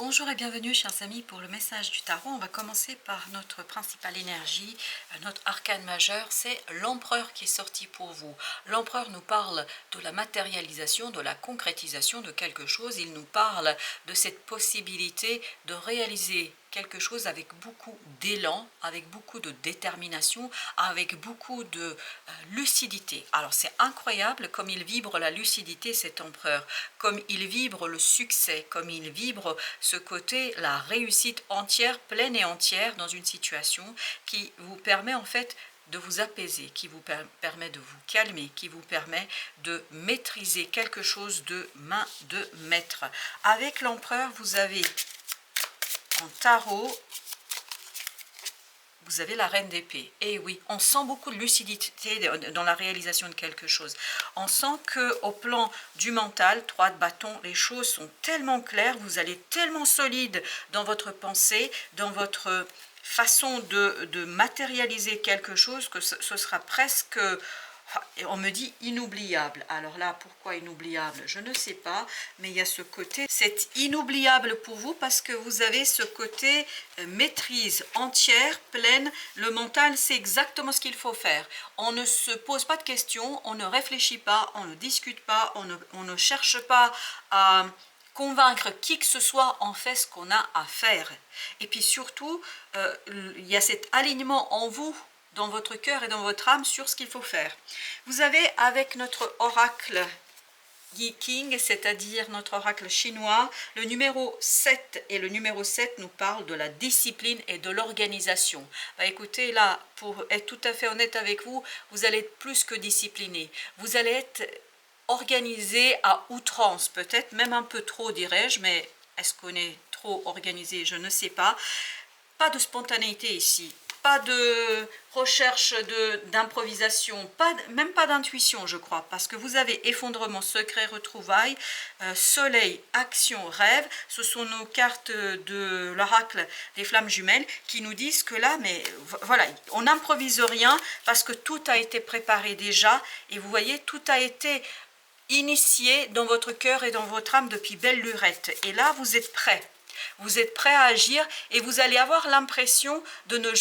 Bonjour et bienvenue chers amis pour le message du tarot. On va commencer par notre principale énergie, notre arcane majeur, c'est l'empereur qui est sorti pour vous. L'empereur nous parle de la matérialisation, de la concrétisation de quelque chose. Il nous parle de cette possibilité de réaliser quelque chose avec beaucoup d'élan, avec beaucoup de détermination, avec beaucoup de lucidité. Alors c'est incroyable comme il vibre la lucidité cet empereur, comme il vibre le succès, comme il vibre ce côté, la réussite entière, pleine et entière dans une situation qui vous permet en fait de vous apaiser, qui vous permet de vous calmer, qui vous permet de maîtriser quelque chose de main de maître. Avec l'empereur, vous avez en tarot, vous avez la reine d'épée. Et oui, on sent beaucoup de lucidité dans la réalisation de quelque chose. On sent qu'au plan du mental, 3 de bâton, les choses sont tellement claires, vous allez tellement solide dans votre pensée, dans votre façon de matérialiser quelque chose que ce sera presque... on me dit inoubliable. Alors là, pourquoi inoubliable? Je ne sais pas, mais il y a ce côté, c'est inoubliable pour vous parce que vous avez ce côté maîtrise entière, pleine. Le mental, c'est exactement ce qu'il faut faire. On ne se pose pas de questions, on ne réfléchit pas, on ne discute pas, on ne cherche pas à convaincre qui que ce soit, on fait ce qu'on a à faire. Et puis surtout, il y a cet alignement en vous, dans votre cœur et dans votre âme sur ce qu'il faut faire. Vous avez avec notre oracle Yi King, c'est-à-dire notre oracle chinois, le numéro 7, et le numéro 7 nous parle de la discipline et de l'organisation. Bah, écoutez, là, pour être tout à fait honnête avec vous, vous allez être plus que discipliné. Vous allez être organisé à outrance, peut-être même un peu trop, dirais-je, mais est-ce qu'on est trop organisé? Je ne sais pas. Pas de spontanéité ici. Pas de recherche d'improvisation, même pas d'intuition, je crois, parce que vous avez effondrement, secret, retrouvailles, soleil, action, rêve. Ce sont nos cartes de l'oracle des flammes jumelles qui nous disent que là, mais voilà, on n'improvise rien parce que tout a été préparé déjà et vous voyez, tout a été initié dans votre cœur et dans votre âme depuis belle lurette. Et là, vous êtes prêts. Vous êtes prêt à agir et vous allez avoir l'impression de ne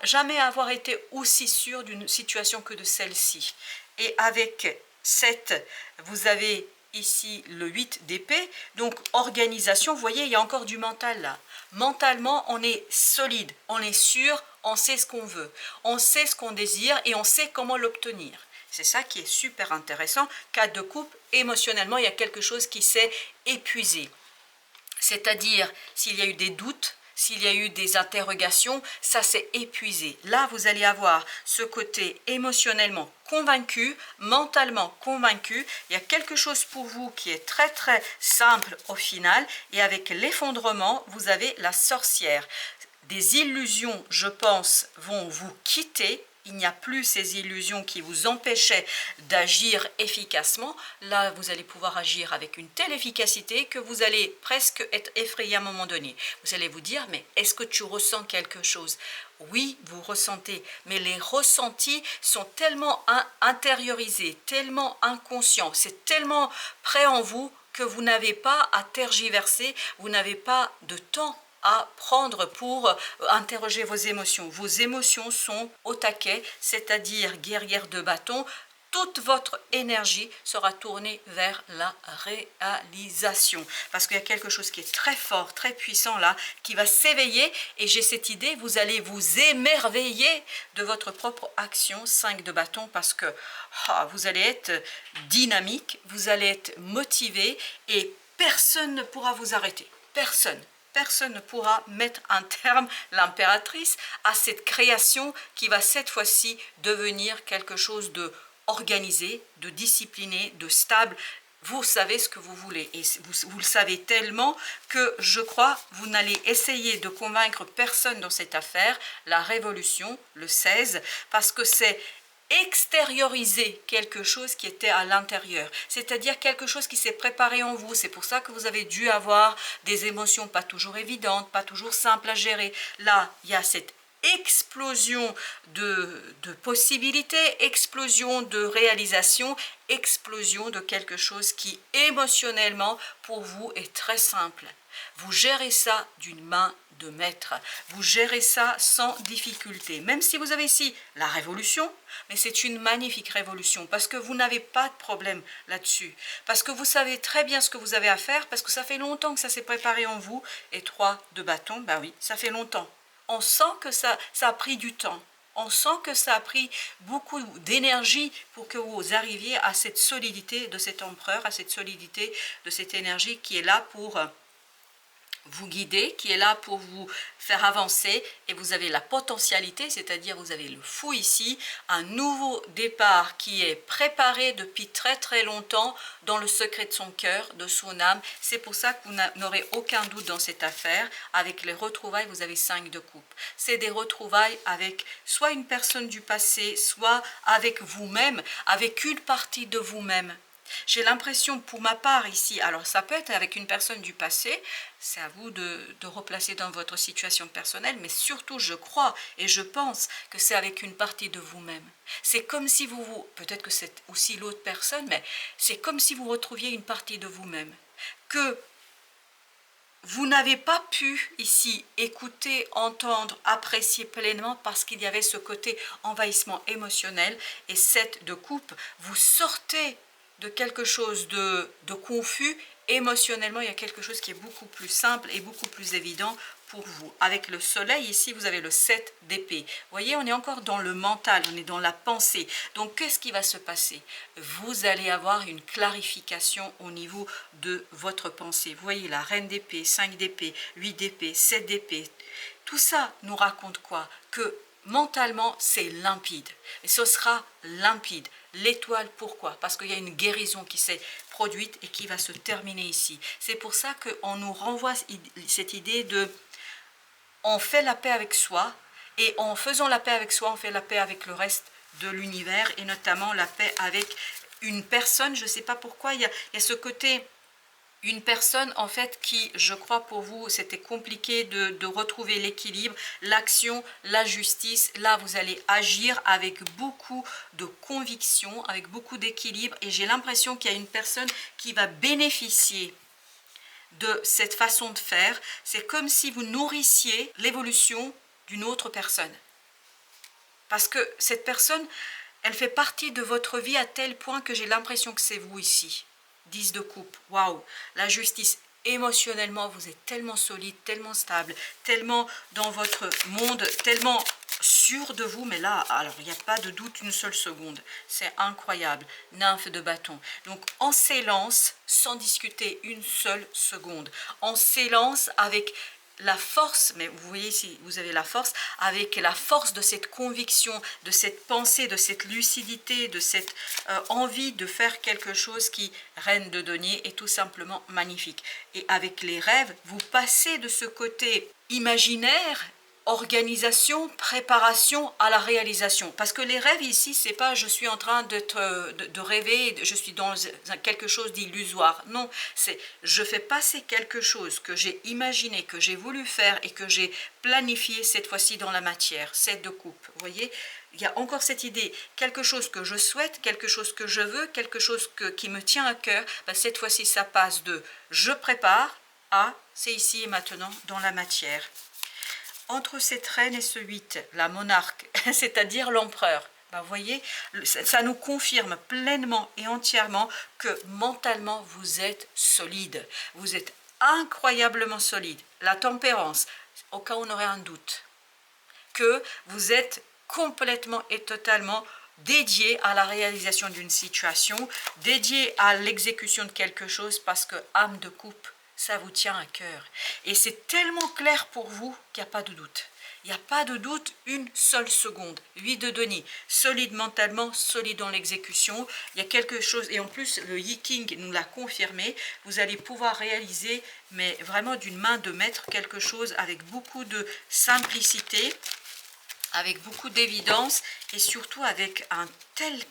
jamais avoir été aussi sûr d'une situation que de celle-ci. Et avec 7, vous avez ici le 8 d'épée, donc organisation, vous voyez, il y a encore du mental là. Mentalement, on est solide, on est sûr, on sait ce qu'on veut, on sait ce qu'on désire et on sait comment l'obtenir. C'est ça qui est super intéressant. Cas de couple, émotionnellement, il y a quelque chose qui s'est épuisé. C'est-à-dire, s'il y a eu des doutes, s'il y a eu des interrogations, ça s'est épuisé. Là, vous allez avoir ce côté émotionnellement convaincu, mentalement convaincu. Il y a quelque chose pour vous qui est très très simple au final. Et avec l'effondrement, vous avez la sorcière. Des illusions, je pense, vont vous quitter. Il n'y a plus ces illusions qui vous empêchaient d'agir efficacement. Là, vous allez pouvoir agir avec une telle efficacité que vous allez presque être effrayé à un moment donné. Vous allez vous dire, mais est-ce que tu ressens quelque chose? Oui, vous ressentez, mais les ressentis sont tellement intériorisés, tellement inconscients, c'est tellement près en vous que vous n'avez pas à tergiverser, vous n'avez pas de temps à prendre pour interroger vos émotions. Vos émotions sont au taquet, c'est-à-dire guerrière de bâton. Toute votre énergie sera tournée vers la réalisation. Parce qu'il y a quelque chose qui est très fort, très puissant là, qui va s'éveiller. Et j'ai cette idée, vous allez vous émerveiller de votre propre action, 5 de bâton, parce que vous allez être dynamique, vous allez être motivé et personne ne pourra vous arrêter. Personne. Personne ne pourra mettre un terme, l'impératrice, à cette création qui va cette fois-ci devenir quelque chose de organisé, de discipliné, de stable. Vous savez ce que vous voulez et vous le savez tellement que je crois vous n'allez essayer de convaincre personne dans cette affaire. La révolution, le 16, parce que c'est extérioriser quelque chose qui était à l'intérieur, c'est-à-dire quelque chose qui s'est préparé en vous. C'est pour ça que vous avez dû avoir des émotions pas toujours évidentes, pas toujours simples à gérer. Là, il y a cette explosion de possibilités, explosion de réalisation, explosion de quelque chose qui émotionnellement pour vous est très simple, Vous gérez ça d'une main de maître. Vous gérez ça sans difficulté. Même si vous avez ici la révolution, mais c'est une magnifique révolution parce que vous n'avez pas de problème là-dessus. Parce que vous savez très bien ce que vous avez à faire, parce que ça fait longtemps que ça s'est préparé en vous. Et 3 de bâton, ben oui, ça fait longtemps. On sent que ça a pris du temps. On sent que ça a pris beaucoup d'énergie pour que vous arriviez à cette solidité de cet empereur, à cette solidité de cette énergie qui est là pour vous guider, qui est là pour vous faire avancer, et vous avez la potentialité, c'est-à-dire vous avez le fou ici, un nouveau départ qui est préparé depuis très très longtemps dans le secret de son cœur, de son âme. C'est pour ça que vous n'aurez aucun doute dans cette affaire. Avec les retrouvailles, vous avez 5 de coupe. C'est des retrouvailles avec soit une personne du passé, soit avec vous-même, avec une partie de vous-même. J'ai l'impression, pour ma part ici, alors ça peut être avec une personne du passé, c'est à vous de replacer dans votre situation personnelle, mais surtout je crois et je pense que c'est avec une partie de vous-même. C'est comme si peut-être que c'est aussi l'autre personne, mais c'est comme si vous retrouviez une partie de vous-même, que vous n'avez pas pu ici écouter, entendre, apprécier pleinement parce qu'il y avait ce côté envahissement émotionnel. Et 7 de coupe, vous sortez de quelque chose de confus. Émotionnellement, il y a quelque chose qui est beaucoup plus simple et beaucoup plus évident pour vous. Avec le soleil, ici, vous avez le 7 d'épée. Vous voyez, on est encore dans le mental, on est dans la pensée. Donc, qu'est-ce qui va se passer? Vous allez avoir une clarification au niveau de votre pensée. Vous voyez, la reine d'épée, 5 d'épée, 8 d'épée, 7 d'épée. Tout ça nous raconte quoi? Que mentalement, c'est limpide. Et ce sera limpide. L'étoile, pourquoi? Parce qu'il y a une guérison qui s'est produite et qui va se terminer ici. C'est pour ça qu'on nous renvoie cette idée de on fait la paix avec soi, et en faisant la paix avec soi, on fait la paix avec le reste de l'univers, et notamment la paix avec une personne. Je ne sais pas pourquoi, il y a ce côté, une personne en fait qui, je crois pour vous, c'était compliqué de retrouver l'équilibre, l'action, la justice. Là, vous allez agir avec beaucoup de conviction, avec beaucoup d'équilibre, et j'ai l'impression qu'il y a une personne qui va bénéficier de cette façon de faire. C'est comme si vous nourrissiez l'évolution d'une autre personne. Parce que cette personne, elle fait partie de votre vie à tel point que j'ai l'impression que c'est vous ici. 10 de coupe, waouh, la justice. Émotionnellement, vous êtes tellement solide, tellement stable, tellement dans votre monde, tellement sûr de vous, mais là, alors il n'y a pas de doute une seule seconde, c'est incroyable. Nymphe de bâton, donc on s'élance sans discuter une seule seconde, on s'élance avec la force, mais vous voyez ici, vous avez la force, avec la force de cette conviction, de cette pensée, de cette lucidité, de cette envie de faire quelque chose qui, reine de denier, est tout simplement magnifique. Et avec les rêves, vous passez de ce côté imaginaire, organisation, préparation à la réalisation. Parce que les rêves ici, c'est pas je suis en train de rêver, je suis dans quelque chose d'illusoire. Non, c'est je fais passer quelque chose que j'ai imaginé, que j'ai voulu faire et que j'ai planifié cette fois-ci dans la matière. 7 de coupe, vous voyez, il y a encore cette idée, quelque chose que je souhaite, quelque chose que je veux, quelque chose qui me tient à cœur. Ben, cette fois-ci, ça passe de je prépare à c'est ici et maintenant dans la matière. Entre cette reine et ce 8, la monarque, c'est-à-dire l'empereur, ben vous voyez, ça nous confirme pleinement et entièrement que mentalement, vous êtes solide. Vous êtes incroyablement solide. La tempérance, au cas où on aurait un doute, que vous êtes complètement et totalement dédié à la réalisation d'une situation, dédié à l'exécution de quelque chose, parce que âme de coupe, ça vous tient à cœur. Et c'est tellement clair pour vous qu'il n'y a pas de doute. Il n'y a pas de doute une seule seconde. 8 de denier, solide mentalement, solide dans l'exécution. Il y a quelque chose, et en plus le Yi King nous l'a confirmé, vous allez pouvoir réaliser, mais vraiment d'une main de maître, quelque chose avec beaucoup de simplicité, avec beaucoup d'évidence, et surtout avec un tel,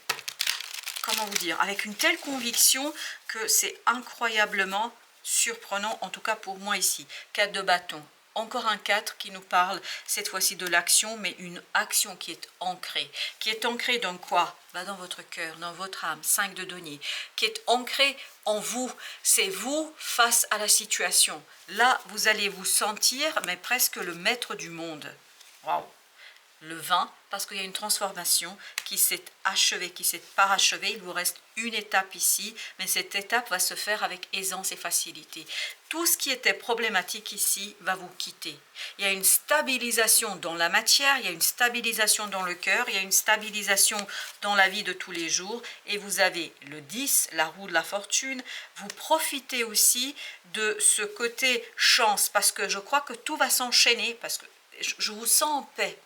comment vous dire, avec une telle conviction que c'est incroyablement surprenant, en tout cas pour moi ici. 4 de bâton, encore un 4 qui nous parle cette fois-ci de l'action, mais une action qui est ancrée. Qui est ancrée dans quoi? Dans votre cœur, dans votre âme, 5 de denier. Qui est ancrée en vous. C'est vous face à la situation. Là, vous allez vous sentir, mais presque le maître du monde. Waouh! Le 20, parce qu'il y a une transformation qui s'est achevée, qui s'est parachevée. Il vous reste une étape ici, mais cette étape va se faire avec aisance et facilité. Tout ce qui était problématique ici va vous quitter. Il y a une stabilisation dans la matière, il y a une stabilisation dans le cœur, il y a une stabilisation dans la vie de tous les jours. Et vous avez le 10, la roue de la fortune. Vous profitez aussi de ce côté chance, parce que je crois que tout va s'enchaîner, parce que je vous sens en paix.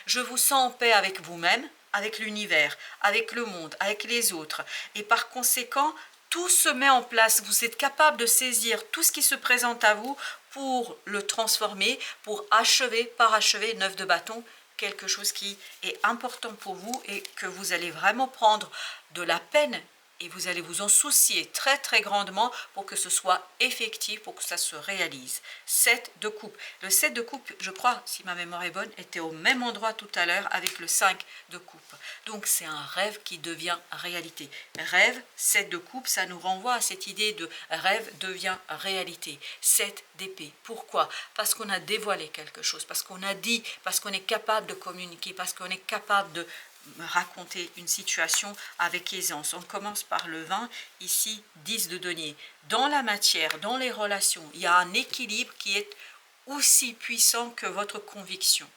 Je vous sens en paix avec vous-même, avec l'univers, avec le monde, avec les autres. Et par conséquent, tout se met en place. Vous êtes capable de saisir tout ce qui se présente à vous pour le transformer, pour achever, parachever, 9 de bâton, quelque chose qui est important pour vous et que vous allez vraiment prendre de la peine et vous allez vous en soucier très très grandement pour que ce soit effectif, pour que ça se réalise. 7 de coupe. Le 7 de coupe, je crois, si ma mémoire est bonne, était au même endroit tout à l'heure avec le 5 de coupe. Donc c'est un rêve qui devient réalité. Rêve, 7 de coupe, ça nous renvoie à cette idée de rêve devient réalité. 7 d'épée. Pourquoi? Parce qu'on a dévoilé quelque chose, parce qu'on a dit, parce qu'on est capable de communiquer, parce qu'on est capable de raconter une situation avec aisance. On commence par le 20, ici 10 de denier. Dans la matière, dans les relations, il y a un équilibre qui est aussi puissant que votre conviction.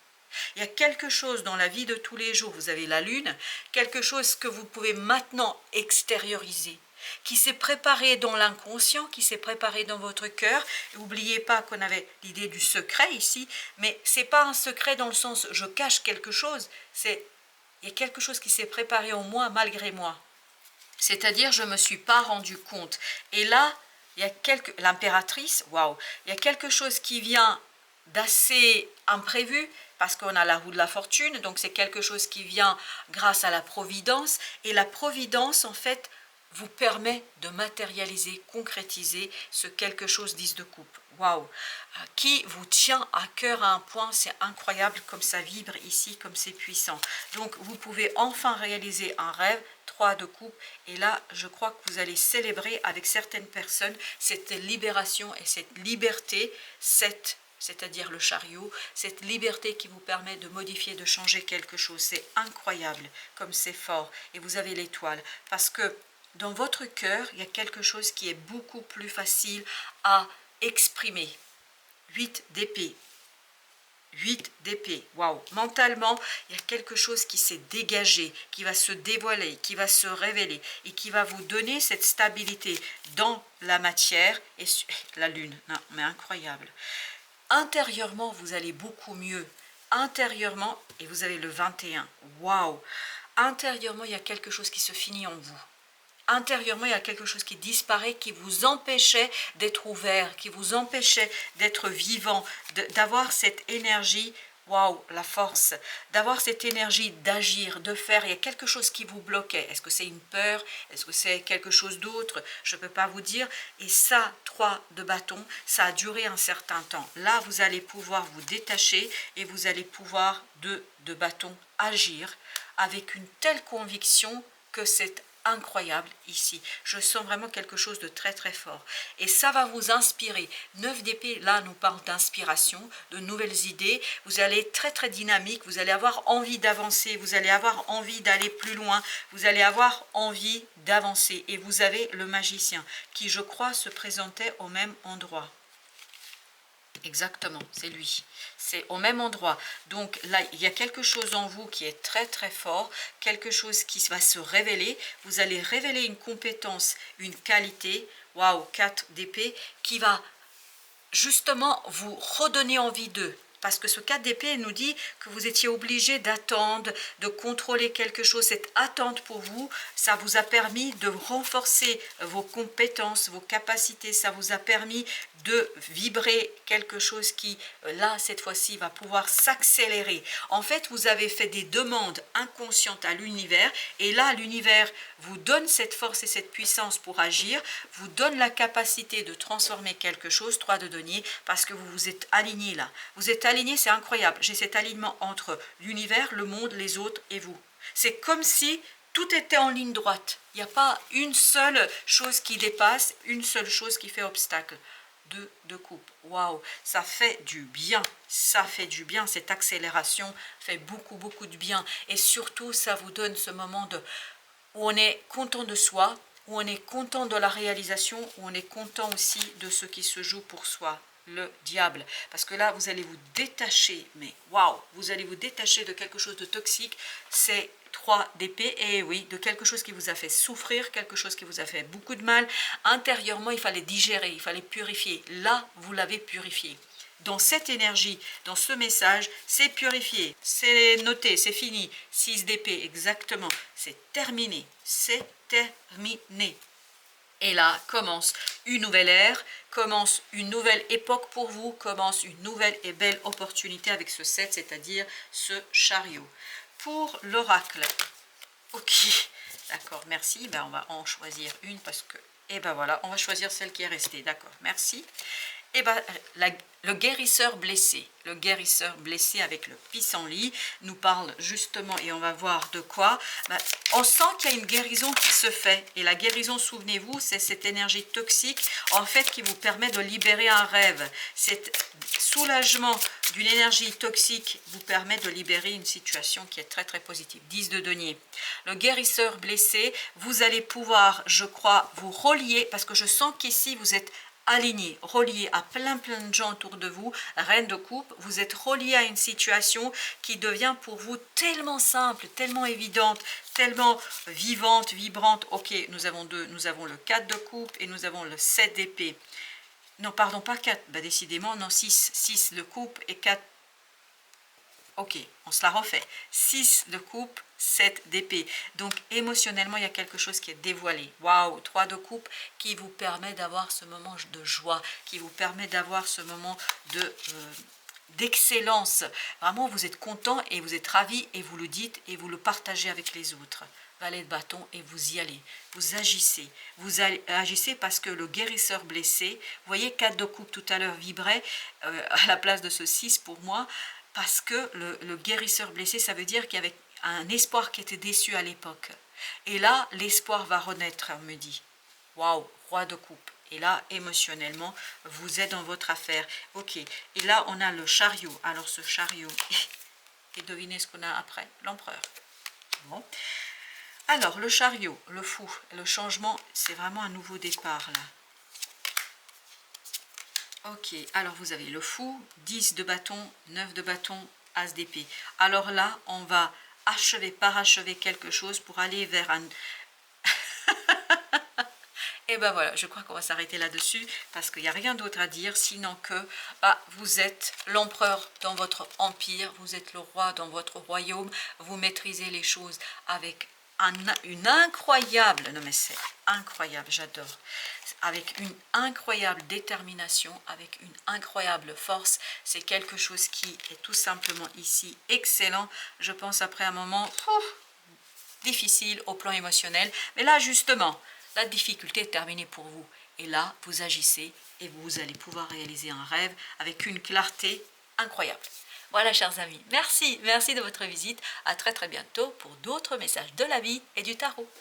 Il y a quelque chose dans la vie de tous les jours, vous avez la lune, quelque chose que vous pouvez maintenant extérioriser, qui s'est préparé dans l'inconscient, qui s'est préparé dans votre cœur. N'oubliez pas qu'on avait l'idée du secret ici, mais ce n'est pas un secret dans le sens je cache quelque chose, c'est il y a quelque chose qui s'est préparé en moi malgré moi. C'est-à-dire, je ne me suis pas rendu compte. Et là, il y a l'impératrice, waouh, il y a quelque chose qui vient d'assez imprévu, parce qu'on a la roue de la fortune, donc c'est quelque chose qui vient grâce à la providence. Et la providence, en fait, vous permet de matérialiser, concrétiser ce quelque chose 10 de coupe. Waouh! Qui vous tient à cœur à un point, c'est incroyable comme ça vibre ici, comme c'est puissant. Donc vous pouvez enfin réaliser un rêve, 3 de coupe, et là je crois que vous allez célébrer avec certaines personnes cette libération et cette liberté, c'est-à-dire le chariot, cette liberté qui vous permet de modifier, de changer quelque chose. C'est incroyable comme c'est fort. Et vous avez l'étoile, parce que dans votre cœur, il y a quelque chose qui est beaucoup plus facile à exprimer. 8 d'épée. 8 d'épée. Waouh! Mentalement, il y a quelque chose qui s'est dégagé, qui va se dévoiler, qui va se révéler et qui va vous donner cette stabilité dans la matière et la lune. Non, mais incroyable. Intérieurement, vous allez beaucoup mieux. Intérieurement, et vous avez le 21. Waouh! Intérieurement, il y a quelque chose qui se finit en vous. Intérieurement, il y a quelque chose qui disparaît, qui vous empêchait d'être ouvert, qui vous empêchait d'être vivant, d'avoir cette énergie, waouh, la force, d'avoir cette énergie d'agir, de faire. Il y a quelque chose qui vous bloquait. Est-ce que c'est une peur? Est-ce que c'est quelque chose d'autre? Je ne peux pas vous dire. Et ça, 3 de bâton, ça a duré un certain temps. Là, vous allez pouvoir vous détacher et vous allez pouvoir, 2 de bâton, agir avec une telle conviction que c'est incroyable ici. Je sens vraiment quelque chose de très très fort. Et ça va vous inspirer. 9 d'épée, là, nous parle d'inspiration, de nouvelles idées. Vous allez être très très dynamique. Vous allez avoir envie d'avancer. Vous allez avoir envie d'aller plus loin. Vous allez avoir envie d'avancer. Et vous avez le magicien qui, je crois, se présentait au même endroit. Exactement, c'est lui. C'est au même endroit. Donc là, il y a quelque chose en vous qui est très très fort, quelque chose qui va se révéler. Vous allez révéler une compétence, une qualité, waouh, 4 d'épée, qui va justement vous redonner envie d'eux. parce que ce 4 d'épée nous dit que vous étiez obligé d'attendre, de contrôler quelque chose. Cette attente pour vous, ça vous a permis de renforcer vos compétences, vos capacités, ça vous a permis de vibrer quelque chose qui, là, cette fois-ci, va pouvoir s'accélérer. En fait, vous avez fait des demandes inconscientes à l'univers, et là, l'univers vous donne cette force et cette puissance pour agir, vous donne la capacité de transformer quelque chose, 3 de denier, parce que vous vous êtes aligné là. Vous êtes aligné, c'est incroyable. J'ai cet alignement entre l'univers, le monde, les autres et vous. C'est comme si tout était en ligne droite. Il n'y a pas une seule chose qui dépasse, une seule chose qui fait obstacle. 2 de coupe. Waouh, ça fait du bien. Ça fait du bien. Cette accélération fait beaucoup, beaucoup de bien. Et surtout, ça vous donne ce moment où on est content de soi, où on est content de la réalisation, où on est content aussi de ce qui se joue pour soi. Le diable, parce que là vous allez vous détacher, mais waouh, vous allez vous détacher de quelque chose de toxique. C'est 3 d'épée, et oui, de quelque chose qui vous a fait souffrir, quelque chose qui vous a fait beaucoup de mal intérieurement. Il fallait digérer, il fallait purifier. Là vous l'avez purifié. Dans cette énergie, dans ce message, c'est purifié, c'est noté, c'est fini. 6 d'épée, exactement, c'est terminé, c'est terminé. Et là commence une nouvelle ère, commence une nouvelle époque pour vous, commence une nouvelle et belle opportunité avec ce 7, c'est-à-dire ce chariot. Pour l'oracle, ok, d'accord, merci, ben, on va en choisir une parce que, et ben voilà, on va choisir celle qui est restée, d'accord, merci. Et ben, le guérisseur blessé avec le pissenlit nous parle justement, et on va voir de quoi. Ben, on sent qu'il y a une guérison qui se fait, et la guérison, souvenez-vous, c'est cette énergie toxique en fait qui vous permet de libérer un rêve. Cet soulagement d'une énergie toxique vous permet de libérer une situation qui est très très positive. 10 de denier. Le guérisseur blessé, vous allez pouvoir, je crois, vous relier, parce que je sens qu'ici vous êtes aligné, relié à plein de gens autour de vous. Reine de coupe, vous êtes relié à une situation qui devient pour vous tellement simple, tellement évidente, tellement vivante, vibrante. Ok, nous avons deux, nous avons le 4 de coupe et nous avons le 7 d'épée. Non, pardon, pas 4, bah décidément, non, 6 de coupe et 4. Ok, on se la refait. 6 de coupe, 7 d'épée. Donc émotionnellement, il y a quelque chose qui est dévoilé. Waouh, 3 de coupe qui vous permet d'avoir ce moment de joie, qui vous permet d'avoir ce moment d'excellence. Vraiment, vous êtes content et vous êtes ravi et vous le dites et vous le partagez avec les autres. Valet de bâton, et vous y allez, vous agissez. Vous agissez parce que le guérisseur blessé, vous voyez, 4 de coupe tout à l'heure vibrait à la place de ce 6 pour moi, parce que le guérisseur blessé, ça veut dire qu'il y avait un espoir qui était déçu à l'époque. Et là, l'espoir va renaître, on me dit. Waouh, roi de coupe. Et là, émotionnellement, vous êtes dans votre affaire. Ok, et là, on a le chariot. Alors, ce chariot, et devinez ce qu'on a après, l'empereur. Bon. Alors, le chariot, le fou, le changement, c'est vraiment un nouveau départ, là. Ok, alors vous avez le fou, 10 de bâton, 9 de bâton, as d'épée. Alors là, on va parachever quelque chose pour aller vers un... Et ben voilà, je crois qu'on va s'arrêter là-dessus parce qu'il n'y a rien d'autre à dire sinon que vous êtes l'empereur dans votre empire, vous êtes le roi dans votre royaume, vous maîtrisez les choses avec une incroyable, non mais c'est incroyable, j'adore, avec une incroyable détermination, avec une incroyable force. C'est quelque chose qui est tout simplement ici excellent. Je pense après un moment difficile au plan émotionnel, mais là justement, la difficulté est terminée pour vous. Et là, vous agissez et vous allez pouvoir réaliser un rêve avec une clarté incroyable. Voilà, chers amis, merci de votre visite. À très bientôt pour d'autres messages de la vie et du tarot.